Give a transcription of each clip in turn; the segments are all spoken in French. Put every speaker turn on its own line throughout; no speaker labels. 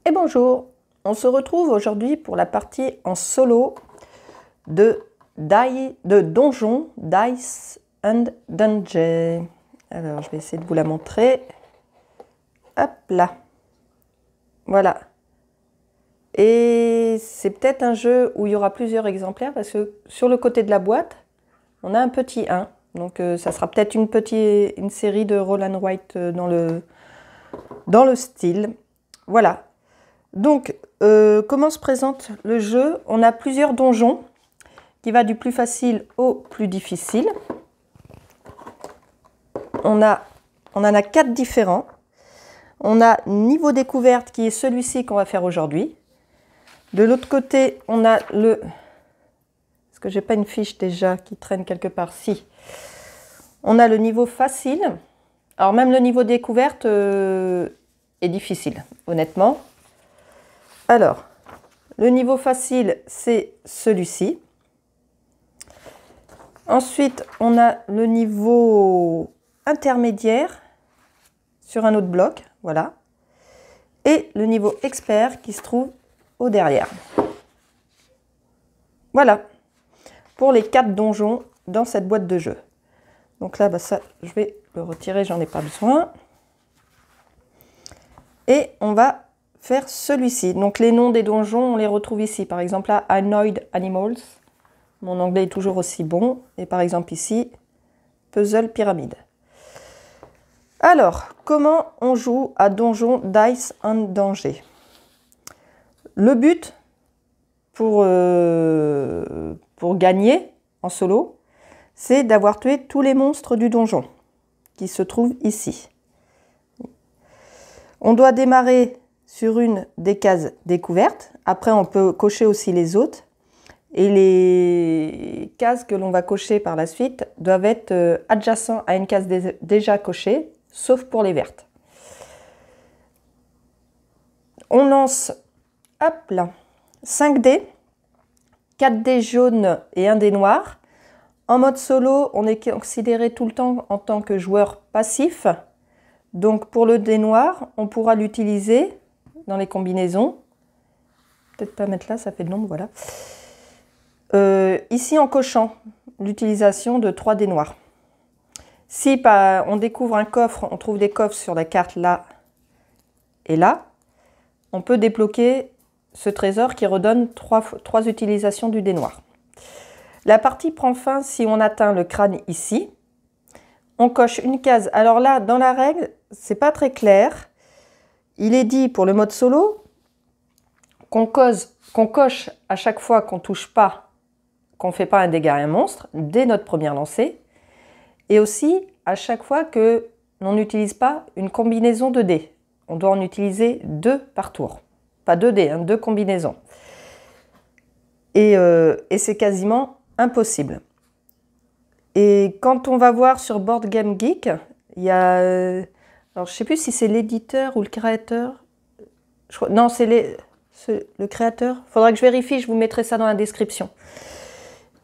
Et bonjour, on se retrouve aujourd'hui pour la partie en solo de Donjon Dice and Dungeons. Alors je vais essayer de vous la montrer. Hop là. Voilà. Et c'est peut-être un jeu où il y aura plusieurs exemplaires parce que sur le côté de la boîte, on a un petit 1. Donc ça sera peut-être une série de roll and write dans le style. Voilà. Donc, comment se présente le jeu? On a plusieurs donjons qui va du plus facile au plus difficile. On en a 4 différents. On a niveau découverte qui est celui-ci qu'on va faire aujourd'hui. De l'autre côté, on a le... Est-ce que j'ai pas une fiche déjà qui traîne quelque part? Si. On a le niveau facile. Alors même le niveau découverte est difficile, honnêtement. Alors, le niveau facile, c'est celui-ci. Ensuite, on a le niveau intermédiaire sur un autre bloc, voilà. Et le niveau expert qui se trouve au derrière. Voilà, pour les 4 donjons dans cette boîte de jeu. Donc là, ça, je vais le retirer, j'en ai pas besoin. Et on va faire celui-ci. Donc les noms des donjons, on les retrouve ici. Par exemple là, Annoyed Animals. Mon anglais est toujours aussi bon. Et par exemple ici, Puzzle Pyramide. Alors, comment on joue à Donjon Dice and Danger? Le but pour gagner en solo, c'est d'avoir tué tous les monstres du donjon qui se trouvent ici. On doit démarrer sur une des cases découvertes. Après, on peut cocher aussi les autres. Et les cases que l'on va cocher par la suite doivent être adjacentes à une case déjà cochée, sauf pour les vertes. On lance, hop là, 5 dés, 4 dés jaunes et 1 dé noir. En mode solo, on est considéré tout le temps en tant que joueur passif. Donc pour le dé noir, on pourra l'utiliser dans les combinaisons. Peut-être pas mettre là, ça fait de l'ombre, voilà. Ici en cochant l'utilisation de 3 dés noirs. Si on découvre un coffre, on trouve des coffres sur la carte là et là, on peut débloquer ce trésor qui redonne 3 utilisations du dé noir. La partie prend fin si on atteint le crâne ici. On coche une case. Alors là, dans la règle, c'est pas très clair. Il est dit pour le mode solo qu'on coche à chaque fois qu'on touche pas, qu'on fait pas un dégât à un monstre dès notre première lancée, et aussi à chaque fois que l'on n'utilise pas une combinaison de dés. On doit en utiliser 2 par tour, pas 2 dés, 2 combinaisons. Et c'est quasiment impossible. Et quand on va voir sur Board Game Geek, il y a... alors, je ne sais plus si c'est l'éditeur ou le créateur. Non, c'est le créateur. Il faudra que je vérifie, je vous mettrai ça dans la description.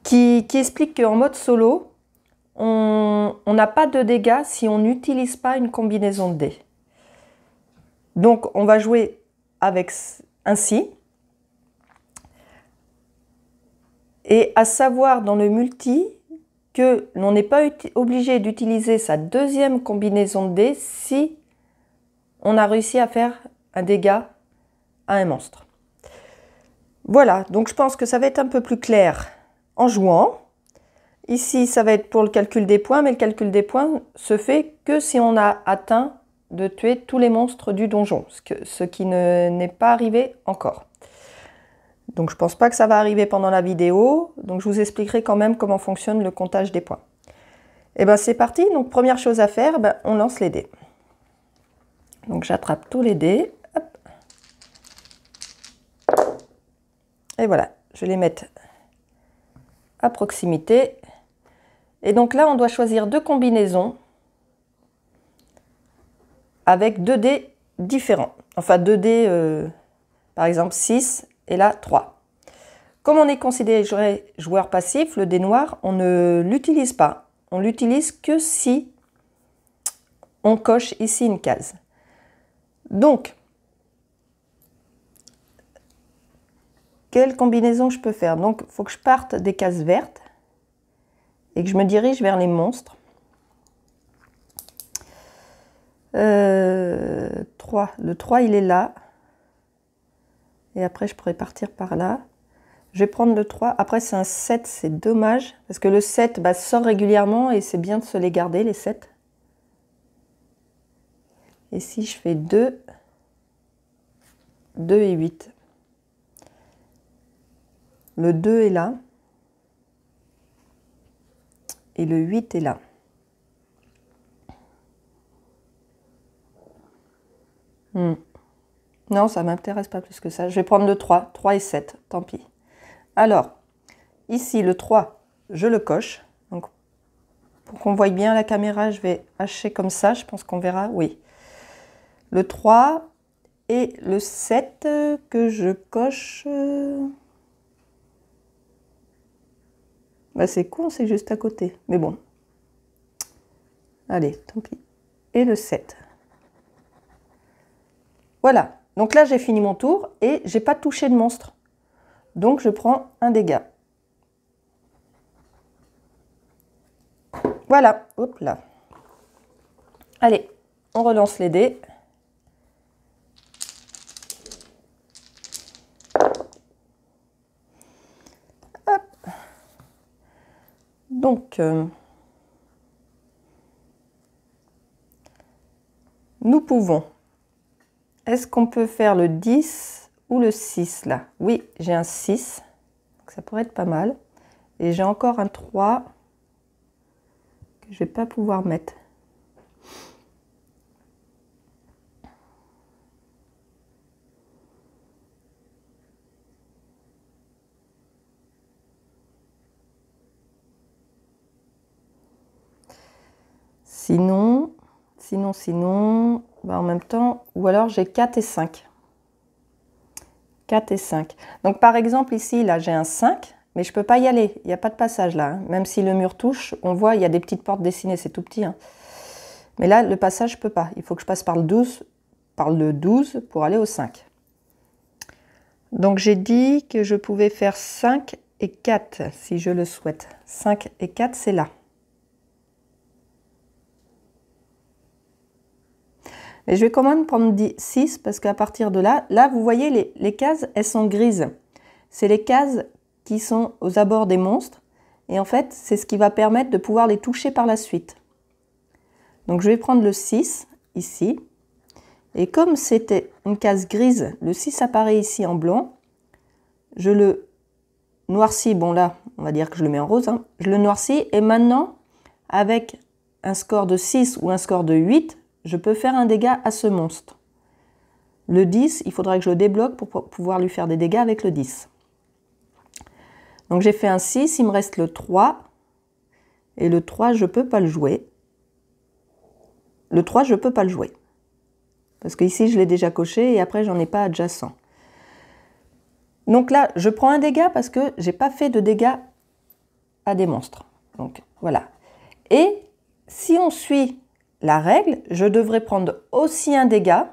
Qui explique qu'en mode solo, on n'a pas de dégâts si on n'utilise pas une combinaison de dés. Donc, on va jouer avec ainsi. Et à savoir dans le multi, que l'on n'est pas obligé d'utiliser sa deuxième combinaison de dés si on a réussi à faire un dégât à un monstre. Voilà, donc je pense que ça va être un peu plus clair en jouant. Ici, ça va être pour le calcul des points, mais le calcul des points se fait que si on a atteint de tuer tous les monstres du donjon, ce qui n'est pas arrivé encore. Donc je ne pense pas que ça va arriver pendant la vidéo, donc je vous expliquerai quand même comment fonctionne le comptage des points. Et bien c'est parti, donc première chose à faire, on lance les dés. Donc j'attrape tous les dés, hop. Et voilà, je vais les mettre à proximité. Et donc là on doit choisir 2 combinaisons avec 2 dés différents. Enfin 2 dés, par exemple 6 et là 3. Comme on est considéré joueur passif, le dé noir, on ne l'utilise pas. On l'utilise que si on coche ici une case. Donc, quelle combinaison je peux faire? Donc, il faut que je parte des cases vertes et que je me dirige vers les monstres. 3. Le 3, il est là. Et après, je pourrais partir par là. Je vais prendre le 3. Après, c'est un 7, c'est dommage. Parce que le 7 sort régulièrement et c'est bien de se les garder, les 7. Et si je fais 2, 2 et 8. Le 2 est là. Et le 8 est là. Non, ça ne m'intéresse pas plus que ça. Je vais prendre le 3. 3 et 7, tant pis. Alors, ici, le 3, je le coche. Donc, pour qu'on voie bien la caméra, je vais hacher comme ça. Je pense qu'on verra, oui. Le 3 et le 7 que je coche. C'est con, c'est juste à côté. Mais bon. Allez, tant pis. Et le 7. Voilà. Donc là, j'ai fini mon tour et j'ai pas touché de monstre. Donc, je prends un dégât. Voilà. Hop là. Allez, on relance les dés. Hop. Donc, nous pouvons... Est-ce qu'on peut faire le 10 ou le 6 là? Oui, j'ai un 6, donc ça pourrait être pas mal. Et j'ai encore un 3 que je vais pas pouvoir mettre. Sinon, en même temps, ou alors j'ai 4 et 5. 4 et 5. Donc par exemple ici, là j'ai un 5, mais je ne peux pas y aller. Il n'y a pas de passage là. Même si le mur touche, on voit, il y a des petites portes dessinées, c'est tout petit. Hein. Mais là, le passage, je ne peux pas. Il faut que je passe par le 12 pour aller au 5. Donc j'ai dit que je pouvais faire 5 et 4 si je le souhaite. 5 et 4, c'est là. Et je vais quand même prendre 6 parce qu'à partir de là, vous voyez, les cases, elles sont grises. C'est les cases qui sont aux abords des monstres. Et en fait, c'est ce qui va permettre de pouvoir les toucher par la suite. Donc je vais prendre le 6 ici. Et comme c'était une case grise, le 6 apparaît ici en blanc. Je le noircis. Bon là, on va dire que je le mets en rose. Hein. Je le noircis. Et maintenant, avec un score de 6 ou un score de 8, je peux faire un dégât à ce monstre. Le 10, il faudra que je le débloque pour pouvoir lui faire des dégâts avec le 10. Donc j'ai fait un 6, il me reste le 3. Et le 3, je ne peux pas le jouer. Le 3, je ne peux pas le jouer. Parce qu'ici, je l'ai déjà coché et après, j'en ai pas adjacent. Donc là, je prends un dégât parce que je n'ai pas fait de dégâts à des monstres. Donc voilà. Et si on suit la règle, je devrais prendre aussi un dégât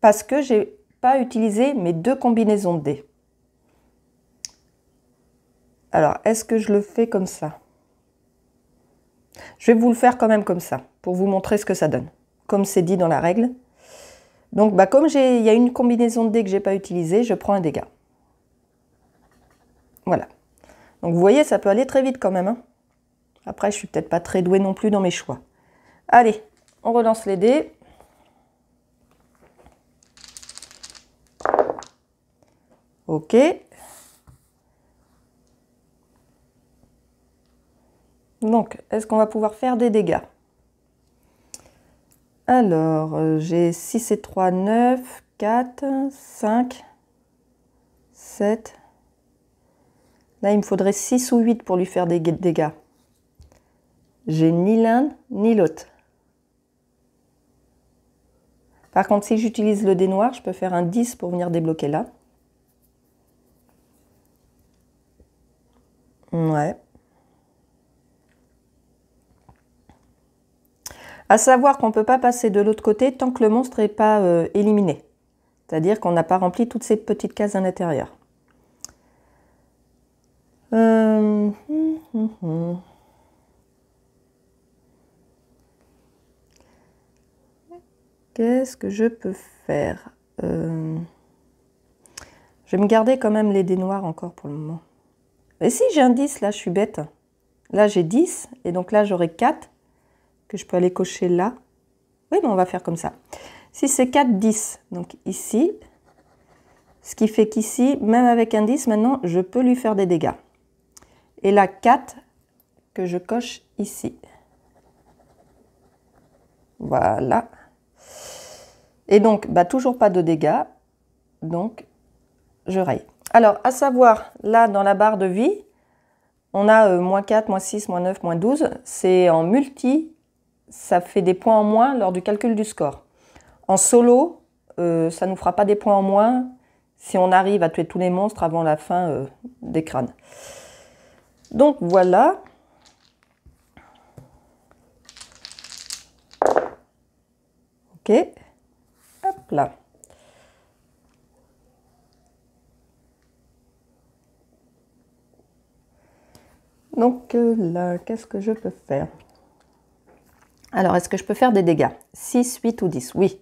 parce que je n'ai pas utilisé mes 2 combinaisons de dés. Alors, est-ce que je le fais comme ça? Je vais vous le faire quand même comme ça, pour vous montrer ce que ça donne, comme c'est dit dans la règle. Donc, comme il y a une combinaison de dés que je n'ai pas utilisée, je prends un dégât. Voilà. Donc, vous voyez, ça peut aller très vite quand même. Hein. Après, je ne suis peut-être pas très douée non plus dans mes choix. Allez, on relance les dés. Ok. Donc, est-ce qu'on va pouvoir faire des dégâts? Alors, j'ai 6 et 3, 9, 4, 5, 7. Là, il me faudrait 6 ou 8 pour lui faire des dégâts. J'ai ni l'un ni l'autre. Par contre, si j'utilise le dé noir, je peux faire un 10 pour venir débloquer là. Ouais. À savoir qu'on ne peut pas passer de l'autre côté tant que le monstre n'est pas éliminé. C'est-à-dire qu'on n'a pas rempli toutes ces petites cases à l'intérieur. Qu'est-ce que je peux faire? Je vais me garder quand même les dés noirs encore pour le moment. Et si j'ai un 10, là, je suis bête. Là, j'ai 10, et donc là, j'aurai 4, que je peux aller cocher là. Oui, mais on va faire comme ça. Si c'est 4, 10, donc ici, ce qui fait qu'ici, même avec un 10, maintenant, je peux lui faire des dégâts. Et là, 4, que je coche ici. Voilà. Et donc, bah, toujours pas de dégâts, donc je raye. Alors, à savoir, là, dans la barre de vie, on a moins 4, moins 6, moins 9, moins 12. C'est en multi, ça fait des points en moins lors du calcul du score. En solo, ça ne nous fera pas des points en moins si on arrive à tuer tous les monstres avant la fin des crânes. Donc voilà. Ok. Hop là. Donc là, qu'est-ce que je peux faire? Alors, est-ce que je peux faire des dégâts? 6, 8 ou 10? Oui.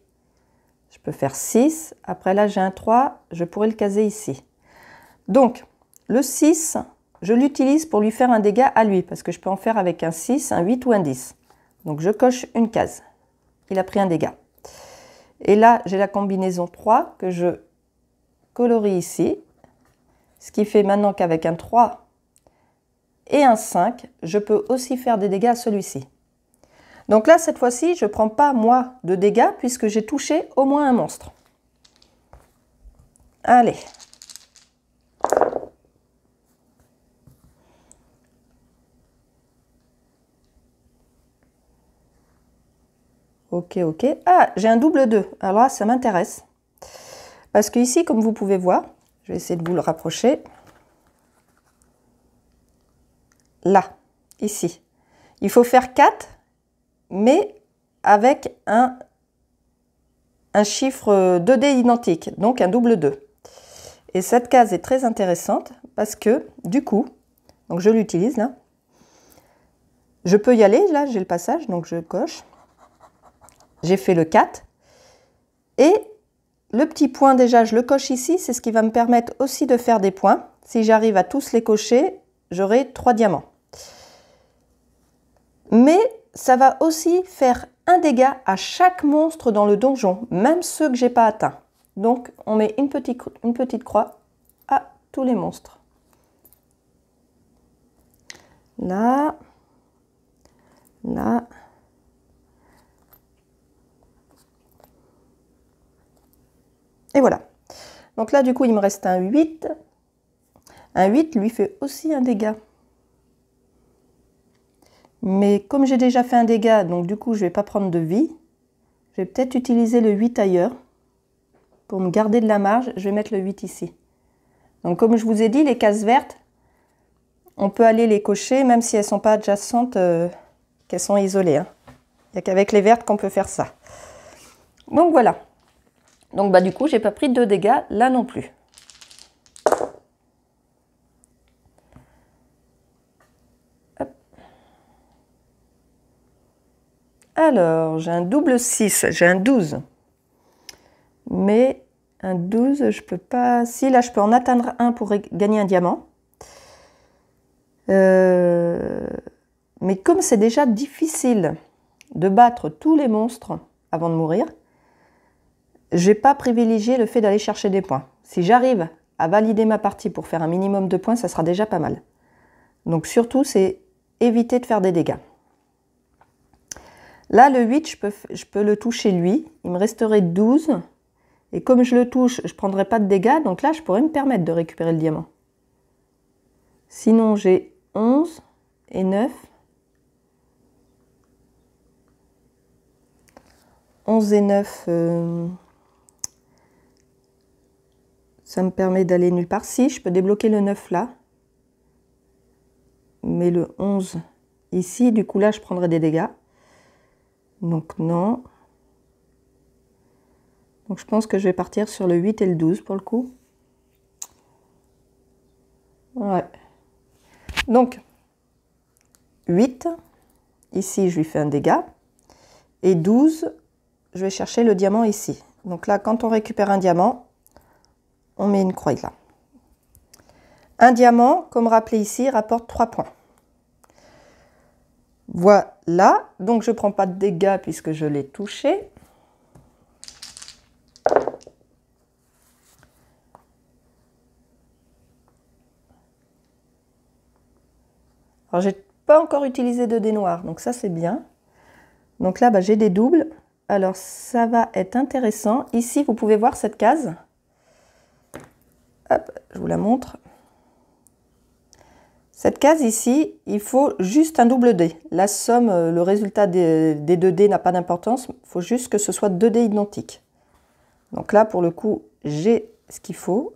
Je peux faire 6. Après là, j'ai un 3. Je pourrais le caser ici. Donc, le 6, je l'utilise pour lui faire un dégât à lui, parce que je peux en faire avec un 6, un 8 ou un 10. Donc, je coche une case. Il a pris un dégât. Et là, j'ai la combinaison 3 que je colorie ici. Ce qui fait maintenant qu'avec un 3 et un 5, je peux aussi faire des dégâts à celui-ci. Donc là, cette fois-ci, je ne prends pas, moi, de dégâts, puisque j'ai touché au moins un monstre. Allez. Ok, ok. Ah, j'ai un double 2. Alors là, ça m'intéresse. Parce que ici, comme vous pouvez voir, je vais essayer de vous le rapprocher. Là, ici. Il faut faire 4, mais avec un chiffre 2D identique, donc un double 2. Et cette case est très intéressante parce que, du coup, donc je l'utilise là. Je peux y aller, là j'ai le passage, donc je coche. J'ai fait le 4. Et le petit point déjà, je le coche ici, c'est ce qui va me permettre aussi de faire des points. Si j'arrive à tous les cocher, j'aurai 3 diamants. Mais ça va aussi faire un dégât à chaque monstre dans le donjon, même ceux que je n'ai pas atteints. Donc on met une petite croix à tous les monstres. Là, là. Et voilà. Donc là, du coup, il me reste un 8. Un 8 lui fait aussi un dégât. Mais comme j'ai déjà fait un dégât, donc du coup, je ne vais pas prendre de vie. Je vais peut-être utiliser le 8 ailleurs. Pour me garder de la marge, je vais mettre le 8 ici. Donc comme je vous ai dit, les cases vertes, on peut aller les cocher, même si elles ne sont pas adjacentes, qu'elles sont isolées. Hein. Il n'y a qu'avec les vertes qu'on peut faire ça. Donc voilà. Donc bah du coup, j'ai pas pris de dégâts là non plus. Hop. Alors, j'ai un double 6, j'ai un 12. Mais un 12, je peux pas... Si, là, je peux en atteindre un pour gagner un diamant. Mais comme c'est déjà difficile de battre tous les monstres avant de mourir, je n'ai pas privilégié le fait d'aller chercher des points. Si j'arrive à valider ma partie pour faire un minimum de points, ça sera déjà pas mal. Donc surtout, c'est éviter de faire des dégâts. Là, le 8, je peux le toucher lui. Il me resterait 12. Et comme je le touche, je ne prendrai pas de dégâts. Donc là, je pourrais me permettre de récupérer le diamant. Sinon, j'ai 11 et 9. 11 et 9, ça me permet d'aller nulle part. Si, je peux débloquer le 9 là. Mais le 11 ici, du coup là, je prendrai des dégâts. Donc non. Donc je pense que je vais partir sur le 8 et le 12 pour le coup. Ouais. Donc, 8. Ici, je lui fais un dégât. Et 12, je vais chercher le diamant ici. Donc là, quand on récupère un diamant, on met une croix là. Un diamant, comme rappelé ici, rapporte 3 points. Voilà, donc je ne prends pas de dégâts puisque je l'ai touché. Alors, j'ai pas encore utilisé de dés noirs, donc ça c'est bien. Donc là, j'ai des doubles. Alors, ça va être intéressant. Ici, vous pouvez voir cette case. Hop, je vous la montre. Cette case ici, il faut juste un double dé. La somme, le résultat des 2 dés n'a pas d'importance. Il faut juste que ce soit 2 dés identiques. Donc là, pour le coup, j'ai ce qu'il faut.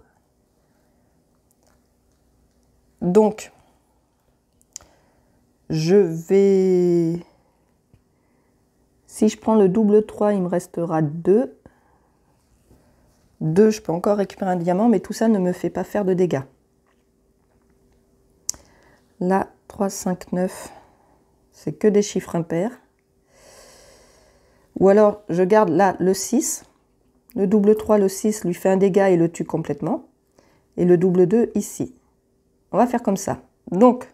Donc, je vais... Si je prends le double 3, il me restera 2. 2, je peux encore récupérer un diamant, mais tout ça ne me fait pas faire de dégâts. Là, 3, 5, 9, c'est que des chiffres impairs. Ou alors, je garde là le 6. Le double 3, le 6, lui fait un dégât et le tue complètement. Et le double 2 ici. On va faire comme ça. Donc,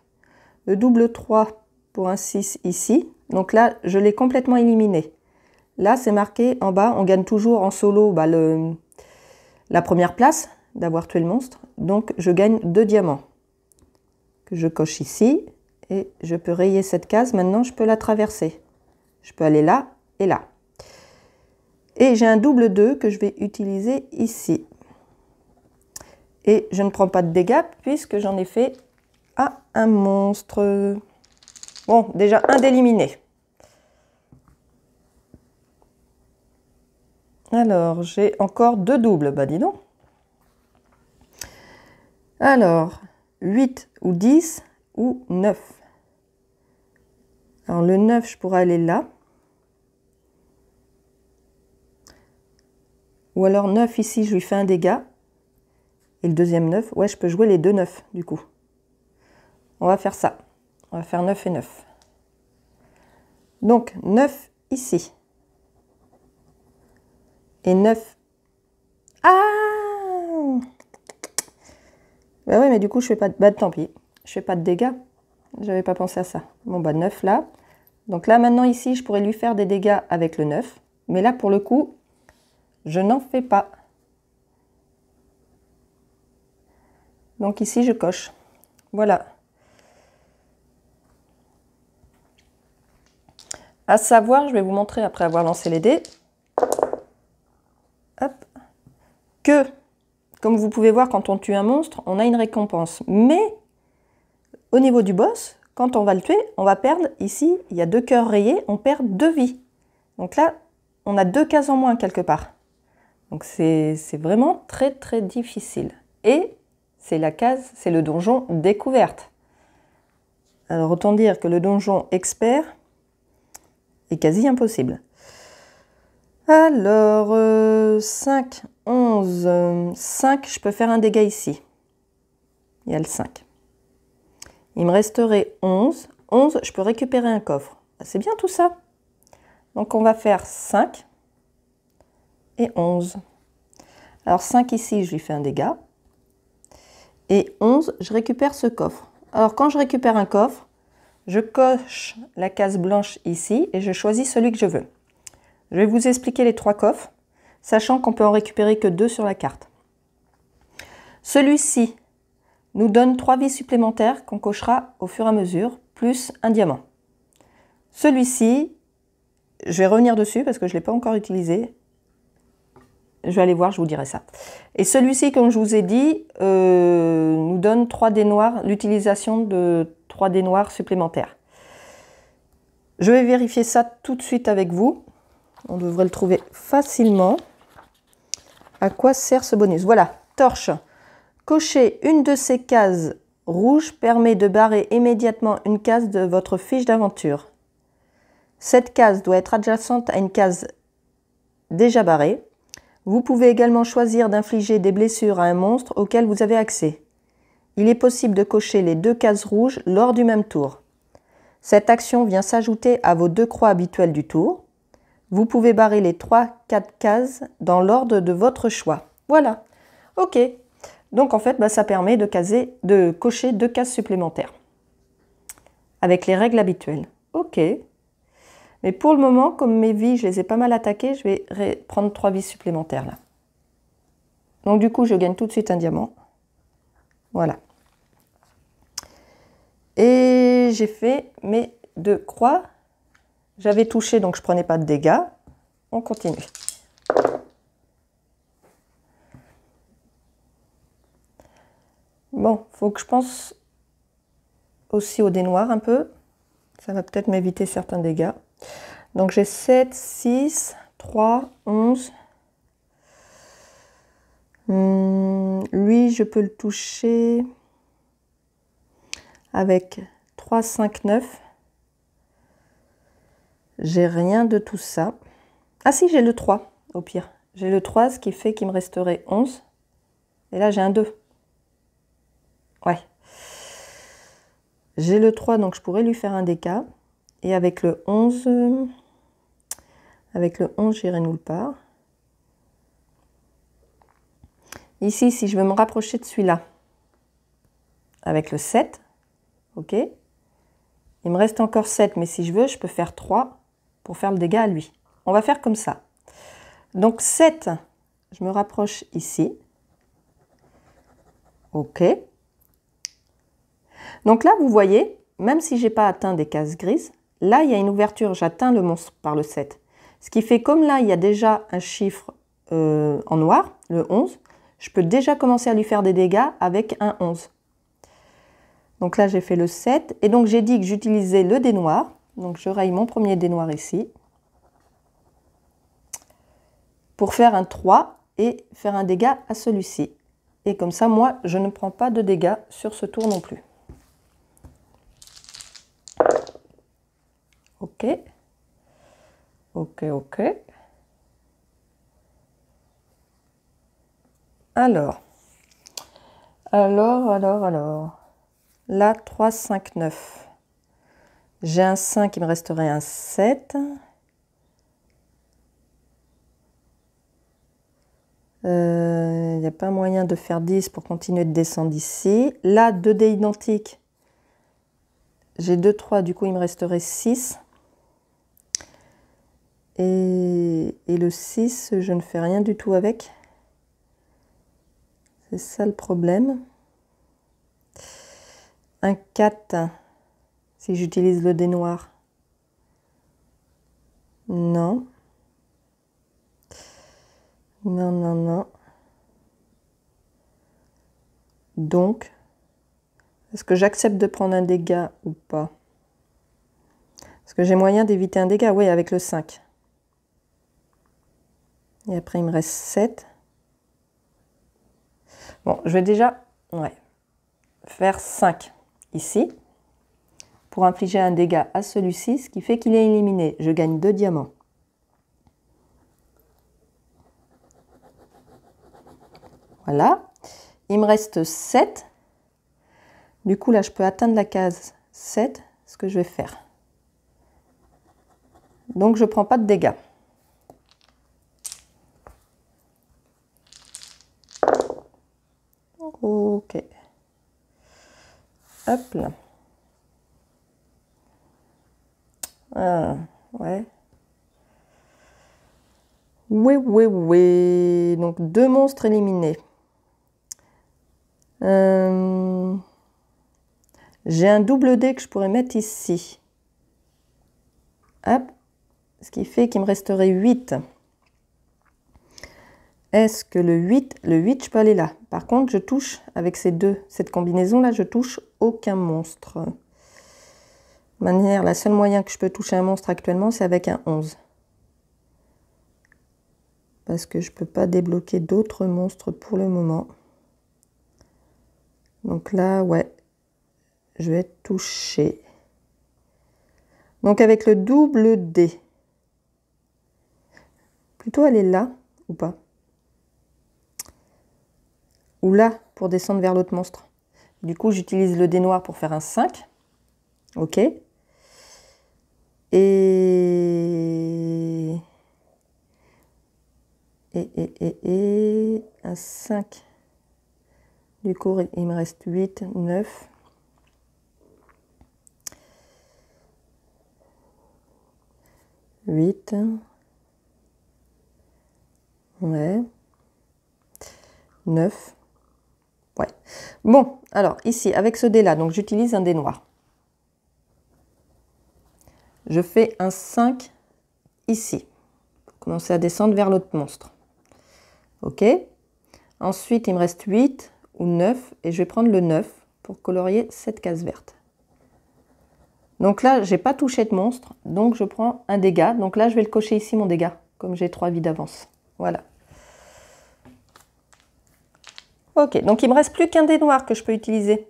le double 3 pour un 6 ici. Donc là, je l'ai complètement éliminé. Là, c'est marqué en bas, on gagne toujours en solo la première place d'avoir tué le monstre. Donc, je gagne 2 diamants. Que je coche ici. Et je peux rayer cette case. Maintenant, je peux la traverser. Je peux aller là et là. Et j'ai un double 2 que je vais utiliser ici. Et je ne prends pas de dégâts puisque j'en ai fait un monstre. Bon, déjà un d'éliminé. Alors, j'ai encore 2 doubles. Bah, dis donc. Alors, 8 ou 10 ou 9. Alors, le 9, je pourrais aller là. Ou alors 9 ici, je lui fais un dégât. Et le deuxième 9, ouais, je peux jouer les 2 9 du coup. On va faire ça. On va faire 9 et 9. Donc 9 ici. Et 9. Ah! Bah oui, mais du coup, je fais pas de... Bah tant pis. Je fais pas de dégâts. J'avais pas pensé à ça. Bon, 9 là. Donc là, maintenant, ici, je pourrais lui faire des dégâts avec le 9. Mais là, pour le coup, je n'en fais pas. Donc ici, je coche. Voilà. À savoir, je vais vous montrer après avoir lancé les dés, hop, que, comme vous pouvez voir, quand on tue un monstre, on a une récompense. Mais, au niveau du boss, quand on va le tuer, on va perdre, ici, il y a 2 cœurs rayés, on perd 2 vies. Donc là, on a 2 cases en moins quelque part. Donc c'est vraiment très très difficile. Et c'est la case, c'est le donjon découverte. Alors autant dire que le donjon expert est quasi impossible. Alors 5, 11, 5, je peux faire un dégât ici. Il y a le 5. Il me resterait 11. 11, je peux récupérer un coffre. C'est bien tout ça. Donc on va faire 5 et 11. Alors 5 ici, je lui fais un dégât. Et 11, je récupère ce coffre. Alors quand je récupère un coffre, je coche la case blanche ici et je choisis celui que je veux. Je vais vous expliquer les 3 coffres, sachant qu'on peut en récupérer que 2 sur la carte. Celui-ci nous donne 3 vies supplémentaires qu'on cochera au fur et à mesure, plus un diamant. Celui-ci, je vais revenir dessus parce que je ne l'ai pas encore utilisé. Je vais aller voir, je vous dirai ça. Et celui-ci, comme je vous ai dit, nous donne 3 dés noirs, l'utilisation de 3 dés noirs supplémentaires. Je vais vérifier ça tout de suite avec vous. On devrait le trouver facilement. À quoi sert ce bonus? Voilà, torche. Cocher une de ces cases rouges permet de barrer immédiatement une case de votre fiche d'aventure. Cette case doit être adjacente à une case déjà barrée. Vous pouvez également choisir d'infliger des blessures à un monstre auquel vous avez accès. il est possible de cocher les 2 cases rouges lors du même tour. Cette action vient s'ajouter à vos 2 croix habituelles du tour. Vous pouvez barrer les 3-4 cases dans l'ordre de votre choix. Voilà. Ok. Donc en fait, ça permet de cocher 2 cases supplémentaires. Avec les règles habituelles. Ok. Mais pour le moment, comme mes vies, je les ai pas mal attaquées, je vais prendre 3 vis supplémentaires là. Donc du coup, je gagne tout de suite un diamant. Voilà. Et j'ai fait mes 2 croix. J'avais touché, donc je prenais pas de dégâts. On continue. Bon, faut que je pense aussi au dé noir un peu. Ça va peut-être m'éviter certains dégâts. Donc j'ai 7, 6, 3, 11. Lui, je peux le toucher avec 3, 5, 9. J'ai rien de tout ça. Ah si, j'ai le 3 au pire. J'ai le 3, ce qui fait qu'il me resterait 11. Et là, j'ai un 2. Ouais. J'ai le 3, donc je pourrais lui faire un dégât. Et avec le 11, j'irai nulle part. Ici, si je veux me rapprocher de celui-là, avec le 7, ok. Il me reste encore 7, mais si je veux, je peux faire 3 pour faire le dégât à lui. On va faire comme ça. Donc 7, je me rapproche ici. Ok. Donc là, vous voyez, même si je n'ai pas atteint des cases grises, là, il y a une ouverture, j'atteins le monstre par le 7. Ce qui fait, comme là, il y a déjà un chiffre en noir, le 11, je peux déjà commencer à lui faire des dégâts avec un 11. Donc là, j'ai fait le 7. Et donc, j'ai dit que j'utilisais le dé noir. Donc, je raye mon premier dé noir ici. Pour faire un 3 et faire un dégât à celui-ci. Et comme ça, moi, je ne prends pas de dégâts sur ce tour non plus. Ok. Ok, ok. Alors. Là, 3, 5, 9. J'ai un 5, il me resterait un 7. Il n'y a pas moyen de faire 10 pour continuer de descendre ici. Là, 2 dés identiques. J'ai 2, 3, du coup, il me resterait 6. Et le 6, je ne fais rien du tout avec. C'est ça le problème. Un 4, si j'utilise le dé noir. Non. Non, non, non. Donc, est-ce que j'accepte de prendre un dégât ou pas? Est-ce que j'ai moyen d'éviter un dégât? Oui, avec le 5. Et après, il me reste 7. Bon, je vais déjà faire 5 ici pour infliger un dégât à celui-ci, ce qui fait qu'il est éliminé. Je gagne 2 diamants. Voilà. Il me reste 7. Du coup, là, je peux atteindre la case 7, ce que je vais faire. Donc, je ne prends pas de dégâts. Ok. Hop là. Ah, ouais. Oui. Donc, 2 monstres éliminés. J'ai un double dé que je pourrais mettre ici. Hop. Ce qui fait qu'il me resterait 8. Est-ce que le 8, je peux aller là. Par contre, je touche avec cette combinaison-là, je touche aucun monstre. De manière, la seule moyen que je peux toucher un monstre actuellement, c'est avec un 11. Parce que je ne peux pas débloquer d'autres monstres pour le moment. Donc là, ouais, je vais toucher. Donc avec le double D, plutôt aller là ou pas? Ou là, pour descendre vers l'autre monstre. Du coup, j'utilise le dé noir pour faire un 5. Ok. Et un 5. Du coup, il me reste 8, 9. Ouais. 9. Ouais. Bon, alors ici, avec ce dé-là, donc j'utilise un dé noir. Je fais un 5 ici. Pour commencer à descendre vers l'autre monstre. Ok. Ensuite, il me reste 8 ou 9 et je vais prendre le 9 pour colorier cette case verte. Donc là, j'ai pas touché de monstre, donc je prends un dégât. Donc là, je vais le cocher ici, mon dégât, comme j'ai 3 vies d'avance. Voilà. Ok, donc il me reste plus qu'un dé noir que je peux utiliser.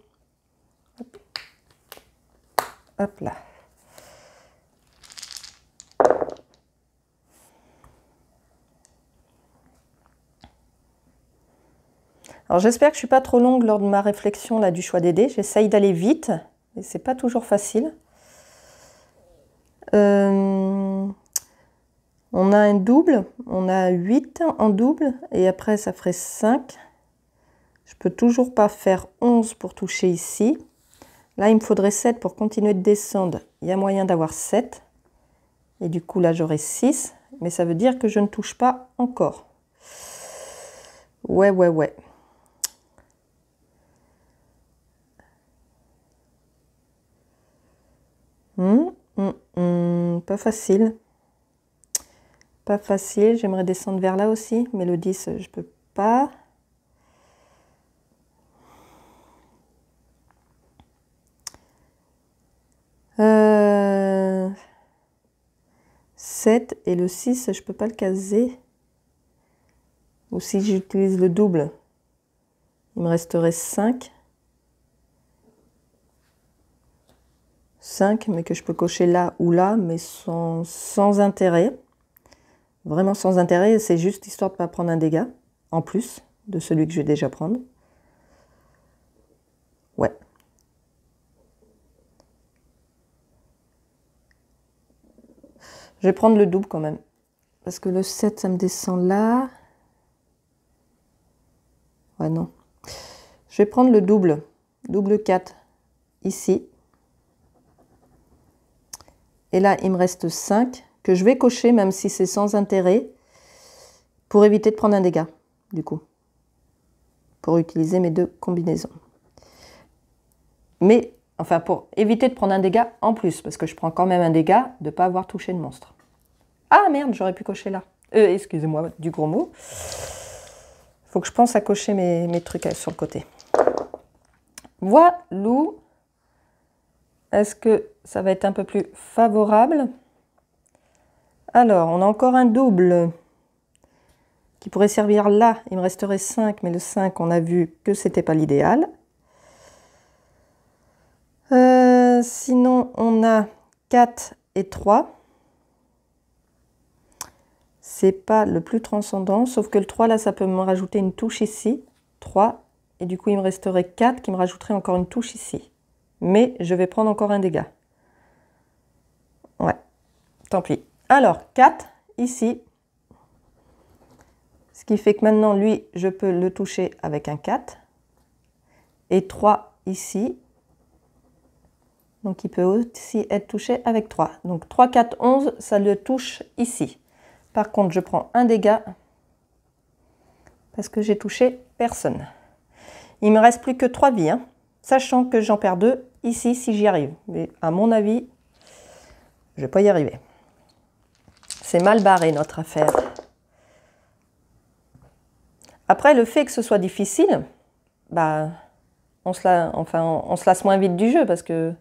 Hop là. Alors j'espère que je ne suis pas trop longue lors de ma réflexion là, du choix des dés. J'essaye d'aller vite, mais c'est pas toujours facile. On a un double, on a 8 en double, et après ça ferait 5. Je peux toujours pas faire 11 pour toucher ici. Là, il me faudrait 7 pour continuer de descendre. Il y a moyen d'avoir 7. Et du coup, là, j'aurai 6. Mais ça veut dire que je ne touche pas encore. Ouais. Pas facile. Pas facile. J'aimerais descendre vers là aussi. Mais le 10, je peux pas. 7 et le 6, je peux pas le caser. Ou si j'utilise le double, il me resterait 5. 5, mais que je peux cocher là ou là, mais sans intérêt. Vraiment sans intérêt, c'est juste histoire de ne pas prendre un dégât, en plus de celui que je vais déjà prendre. Ouais. Je vais prendre le double quand même. Parce que le 7, ça me descend là. Ouais, non. Je vais prendre le double. Double 4, ici. Et là, il me reste 5, que je vais cocher, même si c'est sans intérêt, pour éviter de prendre un dégât, du coup. Pour utiliser mes deux combinaisons. Mais, enfin, pour éviter de prendre un dégât en plus, parce que je prends quand même un dégât de ne pas avoir touché de monstre. Ah merde, j'aurais pu cocher là. Excusez-moi du gros mot. Faut que je pense à cocher mes trucs sur le côté. Voilà. Est-ce que ça va être un peu plus favorable? Alors, on a encore un double qui pourrait servir là. Il me resterait 5, mais le 5, on a vu que c'était pas l'idéal. Sinon, on a 4 et 3. C'est pas le plus transcendant, sauf que le 3, là, ça peut me rajouter une touche ici. 3, et du coup, il me resterait 4 qui me rajouterait encore une touche ici. Mais je vais prendre encore un dégât. Ouais, tant pis. Alors, 4, ici. Ce qui fait que maintenant, lui, je peux le toucher avec un 4. Et 3 ici. Donc, il peut aussi être touché avec 3. Donc, 3, 4, 11, ça le touche ici. Par contre, je prends un dégât parce que j'ai touché personne. Il ne me reste plus que 3 vies, hein, sachant que j'en perds 2 ici si j'y arrive. Mais à mon avis, je ne vais pas y arriver. C'est mal barré notre affaire. Après, le fait que ce soit difficile, bah, on se lasse moins vite du jeu parce que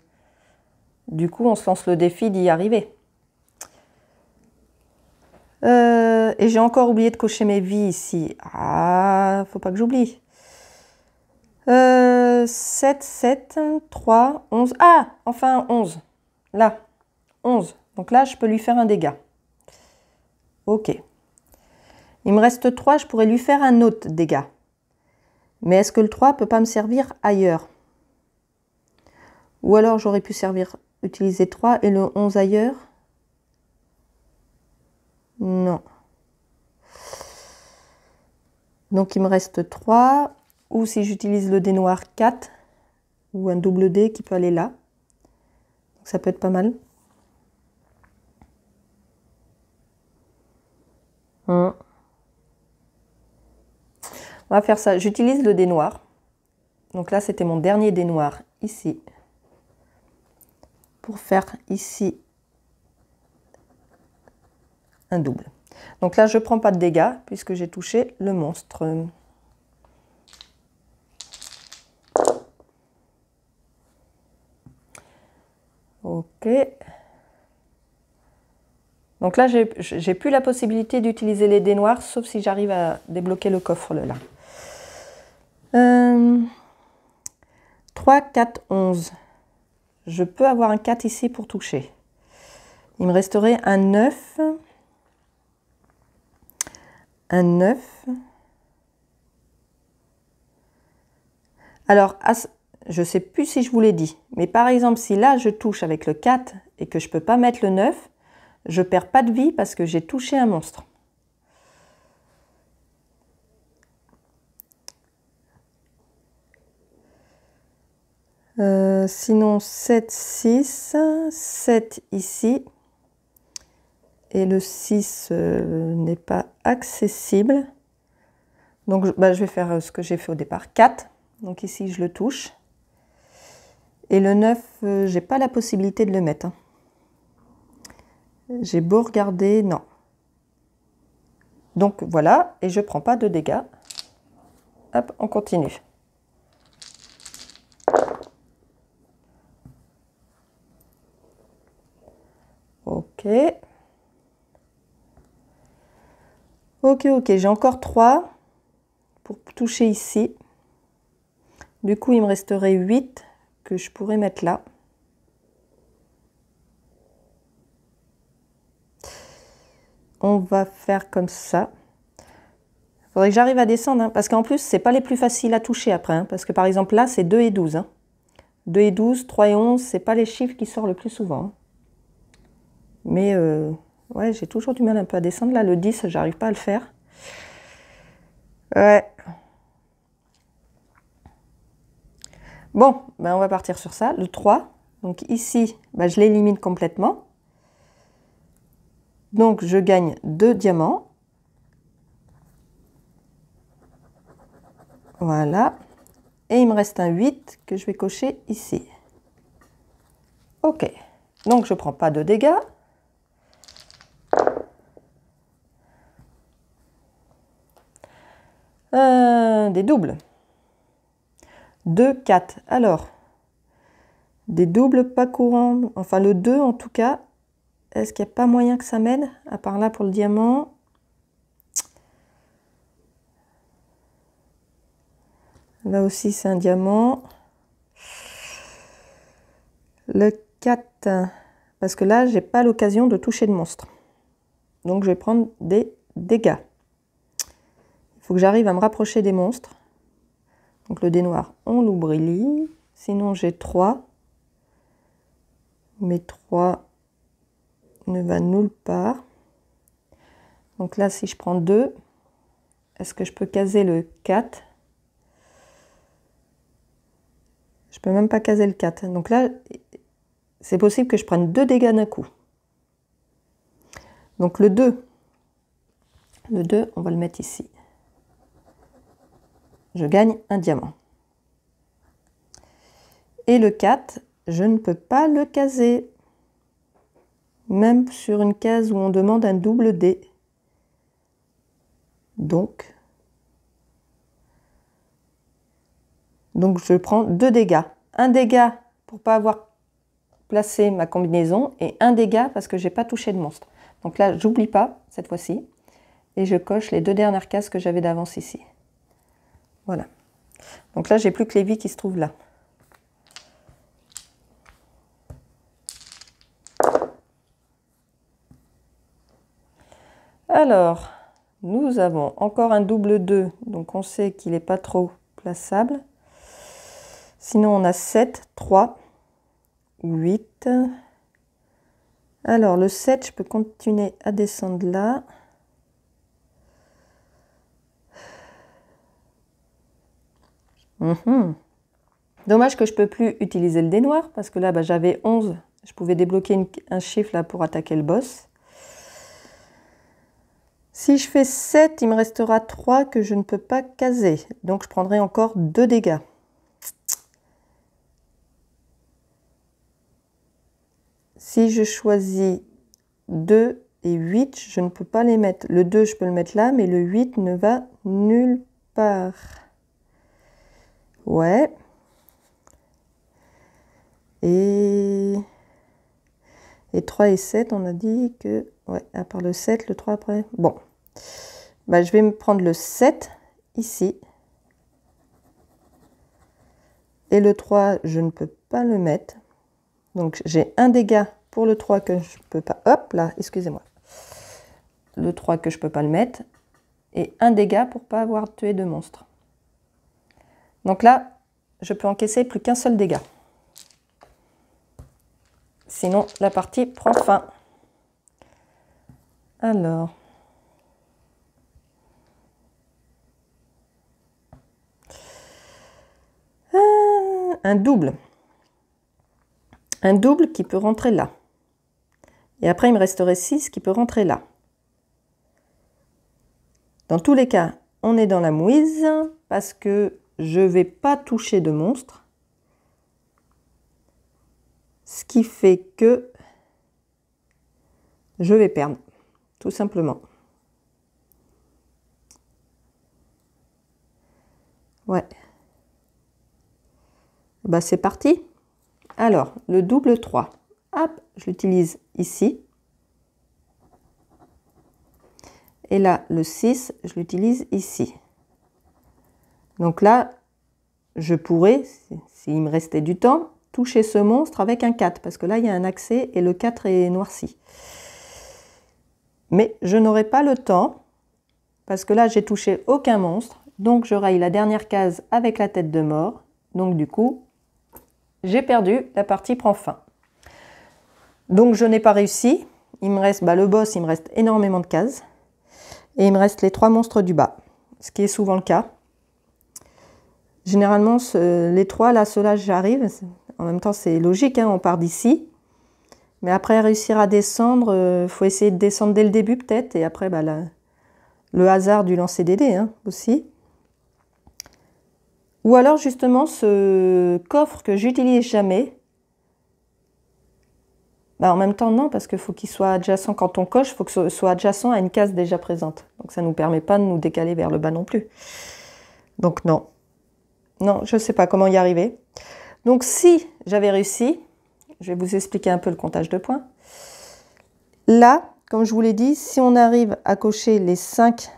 du coup, on se lance le défi d'y arriver. Et j'ai encore oublié de cocher mes vies ici. Ah, faut pas que j'oublie. 7, 7, 3, 11. Ah, enfin 11. Là, 11. Donc là, je peux lui faire un dégât. Ok. Il me reste 3, je pourrais lui faire un autre dégât. Mais est-ce que le 3 ne peut pas me servir ailleurs? Ou alors j'aurais pu utiliser 3 et le 11 ailleurs. Non. Donc il me reste 3. Ou si j'utilise le dé noir, 4. Ou un double dé qui peut aller là. Donc ça peut être pas mal. On va faire ça. J'utilise le dé noir. Donc là, c'était mon dernier dé noir ici. Pour faire ici un double. Donc là, je ne prends pas de dégâts puisque j'ai touché le monstre. Ok. Donc là, j'ai plus la possibilité d'utiliser les dés noirs, sauf si j'arrive à débloquer le coffre là. 3, 4, 11. Je peux avoir un 4 ici pour toucher. Il me resterait un 9. Un 9. Alors, je ne sais plus si je vous l'ai dit, mais par exemple, si là, je touche avec le 4 et que je ne peux pas mettre le 9, je ne perds pas de vie parce que j'ai touché un monstre. Sinon, 7, 6, 7 ici. Et le 6 n'est pas accessible. Donc, je vais faire ce que j'ai fait au départ. 4. Donc ici, je le touche. Et le 9, je n'ai pas la possibilité de le mettre. Hein. J'ai beau regarder, non. Donc voilà, et je ne prends pas de dégâts. Hop, on continue. Ok. Ok, j'ai encore 3 pour toucher ici. Du coup, il me resterait 8 que je pourrais mettre là. On va faire comme ça. Il faudrait que j'arrive à descendre, hein, parce qu'en plus, ce n'est pas les plus faciles à toucher après. Hein, parce que par exemple, là, c'est 2 et 12. Hein. 2 et 12, 3 et 11, ce n'est pas les chiffres qui sortent le plus souvent. Hein. Mais ouais, j'ai toujours du mal un peu à descendre. Là, le 10, j'arrive pas à le faire. Ouais. Bon, ben on va partir sur ça. Le 3. Donc ici, ben, je l'élimine complètement. Donc je gagne 2 diamants. Voilà. Et il me reste un 8 que je vais cocher ici. Ok. Donc je ne prends pas de dégâts. Des doubles. 2, 4. Alors, des doubles pas courants. Enfin, le 2 en tout cas. Est-ce qu'il n'y a pas moyen que ça m'aide? À part là pour le diamant. Là aussi, c'est un diamant. Le 4. Parce que là, j'ai pas l'occasion de toucher de monstre. Donc, je vais prendre des dégâts. Il faut que j'arrive à me rapprocher des monstres. Donc, le dé noir, on l'oublie. Sinon, j'ai 3. Mais 3 ne va nulle part. Donc là, si je prends 2, est-ce que je peux caser le 4? Je peux même pas caser le 4. Donc là, c'est possible que je prenne 2 dégâts d'un coup. Donc le 2, on va le mettre ici. Je gagne un diamant. Et le 4, je ne peux pas le caser. Même sur une case où on demande un double dé. Donc je prends 2 dégâts. Un dégât pour ne pas avoir placé ma combinaison et un dégât parce que je n'ai pas touché de monstre. Donc là, j'oublie pas cette fois-ci. Et je coche les 2 dernières cases que j'avais d'avance ici. Voilà. Donc là, j'ai plus que les vies qui se trouvent là. Alors, nous avons encore un double 2, donc on sait qu'il n'est pas trop plaçable. Sinon, on a 7, 3. 8. Alors, le 7, je peux continuer à descendre là. Dommage que je ne peux plus utiliser le dé noir, parce que là, j'avais 11. Je pouvais débloquer un chiffre là pour attaquer le boss. Si je fais 7, il me restera 3 que je ne peux pas caser. Donc, je prendrai encore 2 dégâts. Si je choisis 2 et 8, je ne peux pas les mettre. Le 2, je peux le mettre là, mais le 8 ne va nulle part. Ouais. Et 3 et 7, on a dit que... Ouais, à part le 7, le 3 après... Bon. Je vais me prendre le 7, ici. Et le 3, je ne peux pas le mettre. Donc, j'ai un dégât pour le 3 que je ne peux pas... Hop, là, excusez-moi. Le 3 que je ne peux pas le mettre. Et un dégât pour ne pas avoir tué de monstre. Donc là, je peux encaisser plus qu'un seul dégât. Sinon, la partie prend fin. Alors. Un double. Un double qui peut rentrer là. Et après, il me resterait 6 qui peut rentrer là. Dans tous les cas, on est dans la mouise parce que je ne vais pas toucher de monstre. Ce qui fait que je vais perdre, tout simplement. Ouais. C'est parti. Alors, le double 3. Hop, je l'utilise ici. Et là, le 6, je l'utilise ici. Donc là, je pourrais, s'il me restait du temps, toucher ce monstre avec un 4. Parce que là, il y a un accès et le 4 est noirci. Mais je n'aurai pas le temps. Parce que là, j'ai touché aucun monstre. Donc, je raye la dernière case avec la tête de mort. Donc, du coup, j'ai perdu. La partie prend fin. Donc, je n'ai pas réussi. Il me reste le boss, il me reste énormément de cases. Et il me reste les 3 monstres du bas, ce qui est souvent le cas. Généralement, les 3, là, ceux-là, j'arrive. En même temps, c'est logique, hein, on part d'ici. Mais après, réussir à descendre, faut essayer de descendre dès le début, peut-être. Et après, le hasard du lancer des dés, hein, aussi. Ou alors, justement, ce coffre que j'utilise jamais. En même temps, non, parce qu'il faut qu'il soit adjacent. Quand on coche, il faut que ce soit adjacent à une case déjà présente. Donc, ça ne nous permet pas de nous décaler vers le bas non plus. Donc, non. Non, je ne sais pas comment y arriver. Donc, si j'avais réussi, je vais vous expliquer un peu le comptage de points. Là, comme je vous l'ai dit, si on arrive à cocher les 5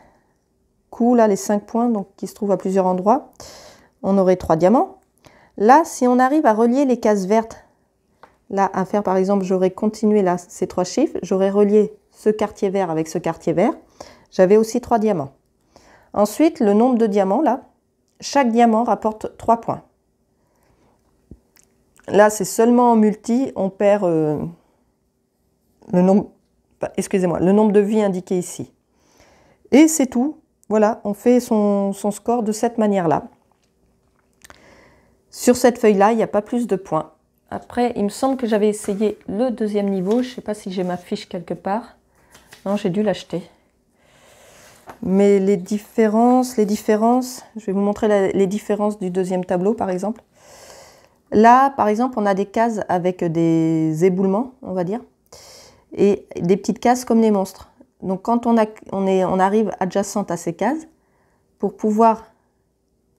coups, là, les 5 points, donc qui se trouvent à plusieurs endroits, on aurait 3 diamants. Là, si on arrive à relier les cases vertes, là, à faire par exemple, j'aurais continué là ces 3 chiffres, j'aurais relié ce quartier vert avec ce quartier vert, j'avais aussi 3 diamants. Ensuite, le nombre de diamants, là, chaque diamant rapporte 3 points. Là, c'est seulement en multi, on perd le nombre, le nombre de vies indiqué ici. Et c'est tout. Voilà, on fait son score de cette manière-là. Sur cette feuille-là, il n'y a pas plus de points. Après, il me semble que j'avais essayé le deuxième niveau. Je ne sais pas si j'ai ma fiche quelque part. Non, j'ai dû l'acheter. Mais les différences, je vais vous montrer les différences du deuxième tableau, par exemple. Là, par exemple, on a des cases avec des éboulements, on va dire, et des petites cases comme les monstres. Donc, quand on arrive adjacente à ces cases, pour pouvoir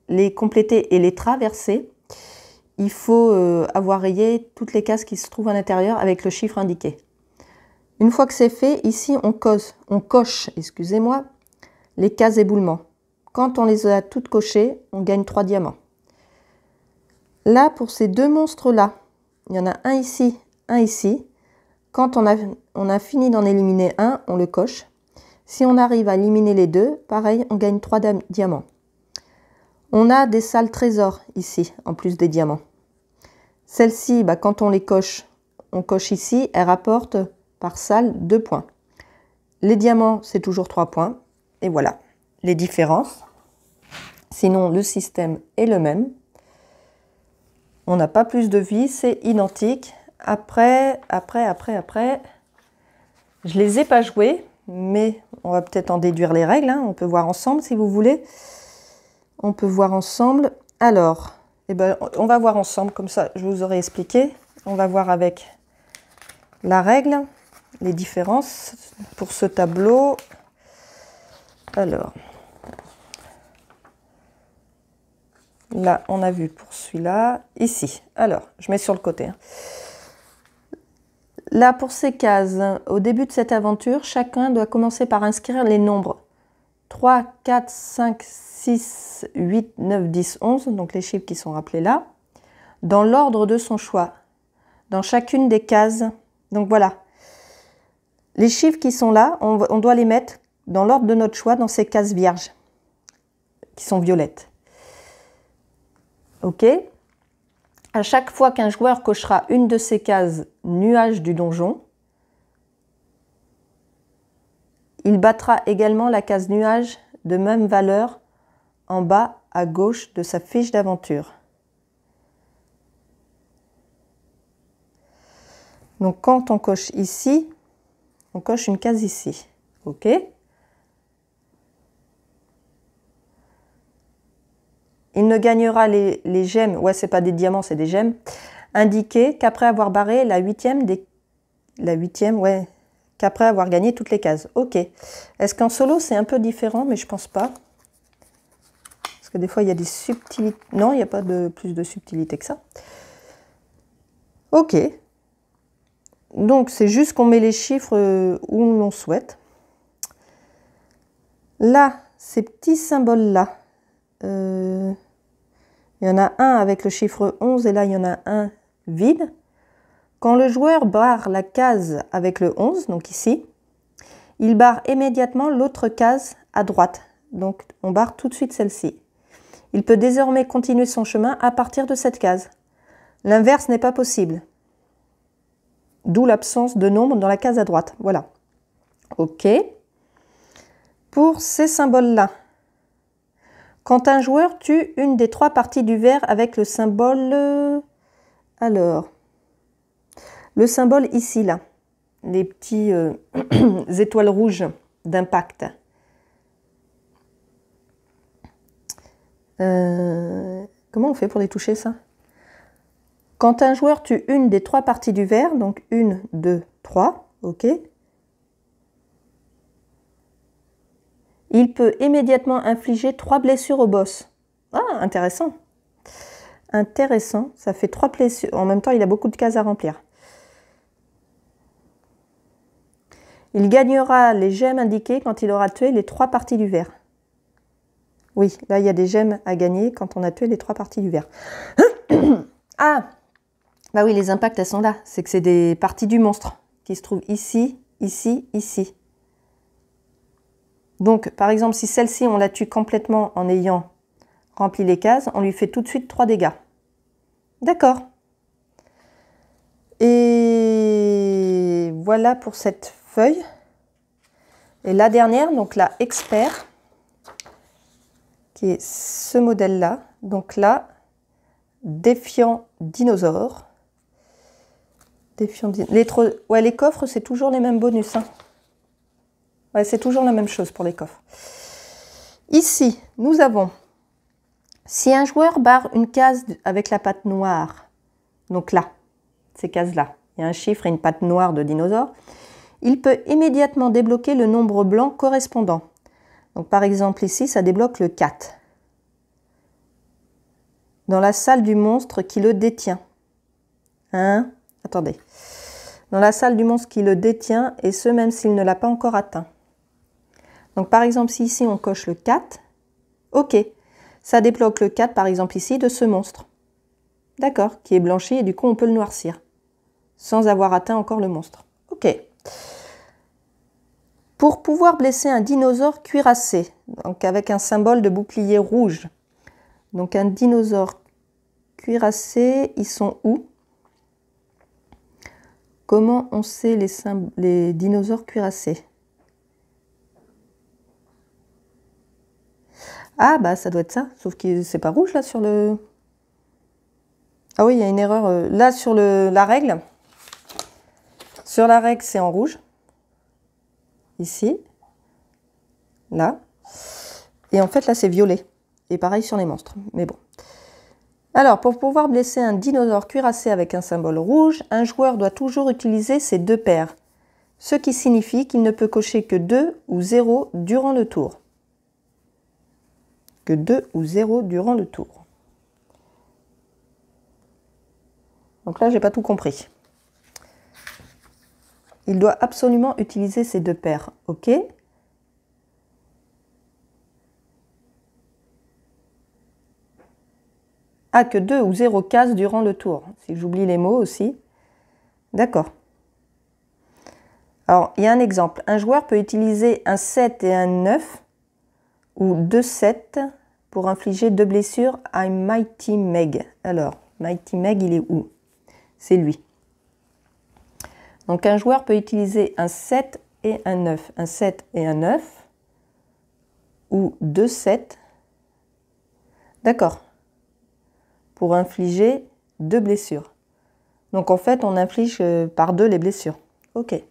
les compléter et les traverser, il faut avoir rayé toutes les cases qui se trouvent à l'intérieur avec le chiffre indiqué. Une fois que c'est fait, ici, on coche, excusez-moi, les cases éboulements. Quand on les a toutes cochées, on gagne 3 diamants. Là, pour ces 2 monstres-là, il y en a un ici, un ici. Quand on a fini d'en éliminer un, on le coche. Si on arrive à éliminer les 2, pareil, on gagne 3 diamants. On a des salles trésors ici, en plus des diamants. Celles-ci, bah, quand on les coche, on coche ici, elles rapportent par salle 2 points. Les diamants, c'est toujours 3 points. Et voilà les différences. Sinon, le système est le même. On n'a pas plus de vie, c'est identique. Après, je les ai pas joués, mais on va peut-être en déduire les règles. Hein. On peut voir ensemble si vous voulez. On peut voir ensemble. Alors, eh ben, on va voir ensemble, comme ça je vous aurai expliqué. On va voir avec la règle, les différences pour ce tableau. Alors, là, on a vu pour celui-là, ici. Alors, je mets sur le côté. Hein. Là, pour ces cases, au début de cette aventure, chacun doit commencer par inscrire les nombres 3, 4, 5, 6, 8, 9, 10, 11, donc les chiffres qui sont rappelés là, dans l'ordre de son choix, dans chacune des cases. Donc voilà, les chiffres qui sont là, on doit les mettre dans l'ordre de notre choix, dans ces cases vierges, qui sont violettes. Ok. À chaque fois qu'un joueur cochera une de ces cases nuages du donjon, il battra également la case nuage de même valeur en bas à gauche de sa fiche d'aventure. Donc quand on coche ici, on coche une case ici. Ok. Il ne gagnera les gemmes, ouais c'est pas des diamants, c'est des gemmes, indiquées qu'après avoir barré la huitième, ouais, qu'après avoir gagné toutes les cases. Ok. Est-ce qu'en solo c'est un peu différent, mais je pense pas. Parce que des fois il y a des subtilités. Non, il n'y a pas de plus de subtilité que ça. Ok. Donc c'est juste qu'on met les chiffres où l'on souhaite. Là, ces petits symboles-là, il y en a un avec le chiffre 11 et là il y en a un vide. Quand le joueur barre la case avec le 11, donc ici, il barre immédiatement l'autre case à droite. Donc on barre tout de suite celle-ci. Il peut désormais continuer son chemin à partir de cette case. L'inverse n'est pas possible. D'où l'absence de nombre dans la case à droite. Voilà. Ok. Pour ces symboles-là, quand un joueur tue une des 3 parties du verre avec le symbole... Alors, le symbole ici, là, les petits étoiles rouges d'impact. Comment on fait pour les toucher, ça? Quand un joueur tue une des 3 parties du verre, donc 1, 2, 3, ok. Il peut immédiatement infliger 3 blessures au boss. Ah, intéressant. Intéressant, ça fait 3 blessures. En même temps, il a beaucoup de cases à remplir. Il gagnera les gemmes indiquées quand il aura tué les 3 parties du verre. Oui, là, il y a des gemmes à gagner quand on a tué les 3 parties du verre. Ah, bah oui, les impacts, elles sont là. C'est que c'est des parties du monstre qui se trouvent ici, ici, ici. Donc, par exemple, si celle-ci, on la tue complètement en ayant rempli les cases, on lui fait tout de suite 3 dégâts. D'accord. Et voilà pour cette feuille. Et la dernière, donc la expert, qui est ce modèle-là. Donc là, défiant dinosaure. Les coffres, c'est toujours les mêmes bonus. Hein. Ouais, c'est toujours la même chose pour les coffres. Ici, nous avons, si un joueur barre une case avec la patte noire, donc là, ces cases-là, il y a un chiffre et une patte noire de dinosaure, il peut immédiatement débloquer le nombre blanc correspondant. Donc par exemple ici, ça débloque le 4. Dans la salle du monstre qui le détient. Hein? Attendez. Dans la salle du monstre qui le détient, et ce même s'il ne l'a pas encore atteint. Donc par exemple, si ici on coche le 4, ok, ça débloque le 4 par exemple ici de ce monstre. D'accord, qui est blanchi et du coup on peut le noircir, sans avoir atteint encore le monstre. Ok. Pour pouvoir blesser un dinosaure cuirassé, donc avec un symbole de bouclier rouge. Donc un dinosaure cuirassé, ils sont où? Comment on sait les dinosaures cuirassés? Ah bah ça doit être ça, sauf que c'est pas rouge là sur le... Ah oui, il y a une erreur. Là sur la règle, sur la règle c'est en rouge. Ici. Là. Et en fait là c'est violet. Et pareil sur les monstres, mais bon. Alors, pour pouvoir blesser un dinosaure cuirassé avec un symbole rouge, un joueur doit toujours utiliser ses 2 paires, ce qui signifie qu'il ne peut cocher que 2 ou 0 durant le tour. Que 2 ou 0 durant le tour. Donc là, j'ai pas tout compris. Il doit absolument utiliser ses 2 paires, ok? Ah, que 2 ou 0 cases durant le tour. Si j'oublie les mots aussi. D'accord. Alors, il y a un exemple. Un joueur peut utiliser un 7 et un 9 ou 2 7 pour infliger 2 blessures à Mighty Meg. Alors, Mighty Meg, il est où? C'est lui. Donc, un joueur peut utiliser un 7 et un 9. Un 7 et un 9 ou 2 7. D'accord. Pour infliger 2 blessures. Donc en fait, on inflige par 2 les blessures. Ok. Et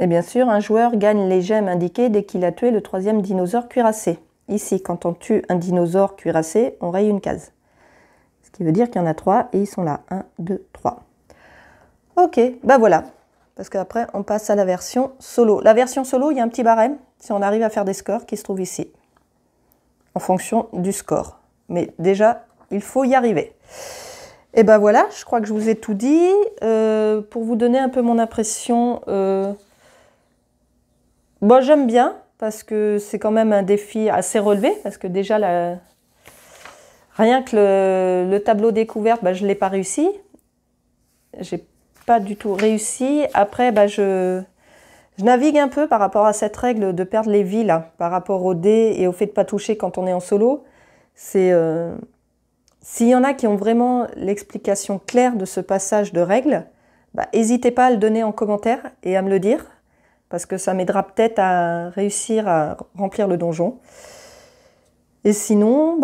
bien sûr, un joueur gagne les gemmes indiquées dès qu'il a tué le 3e dinosaure cuirassé. Ici, quand on tue un dinosaure cuirassé, on raye une case. Ce qui veut dire qu'il y en a 3 et ils sont là. 1, 2, 3. Ok, bah voilà. Parce qu'après, on passe à la version solo. La version solo, il y a un petit barème, si on arrive à faire des scores, qui se trouve ici, en fonction du score. Mais déjà, il faut y arriver. Et ben voilà, je crois que je vous ai tout dit. Pour vous donner un peu mon impression, bon, j'aime bien, parce que c'est quand même un défi assez relevé, parce que déjà, rien que le tableau découverte, ben, je ne l'ai pas réussi. J'ai pas du tout réussi. Après, bah, je navigue un peu par rapport à cette règle de perdre les vies, là, par rapport au dé et au fait de ne pas toucher quand on est en solo. C'est s'il y en a qui ont vraiment l'explication claire de ce passage de règle, bah, n'hésitez pas à le donner en commentaire et à me le dire, parce que ça m'aidera peut-être à réussir à remplir le donjon. Et sinon,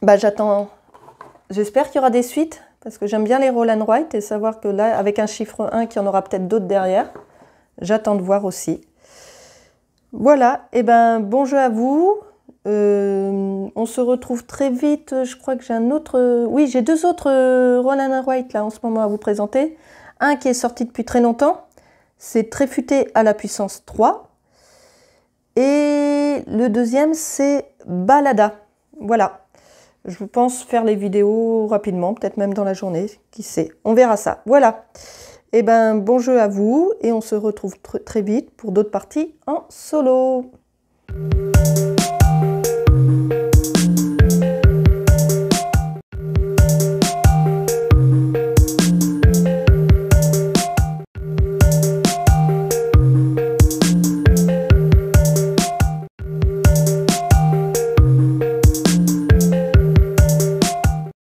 j'attends. J'espère qu'il y aura des suites. Parce que j'aime bien les roll and write et savoir que là, avec un chiffre 1, qu'il y en aura peut-être d'autres derrière. J'attends de voir aussi. Voilà, et ben bon jeu à vous. On se retrouve très vite. Je crois que j'ai un autre... Oui, j'ai 2 autres roll and write là en ce moment à vous présenter. Un qui est sorti depuis très longtemps. C'est Tréfuté à la puissance 3. Et le deuxième, c'est Balada. Voilà. Je pense faire les vidéos rapidement, peut-être même dans la journée, qui sait. On verra ça. Voilà. Et ben bon jeu à vous et on se retrouve très vite pour d'autres parties en solo.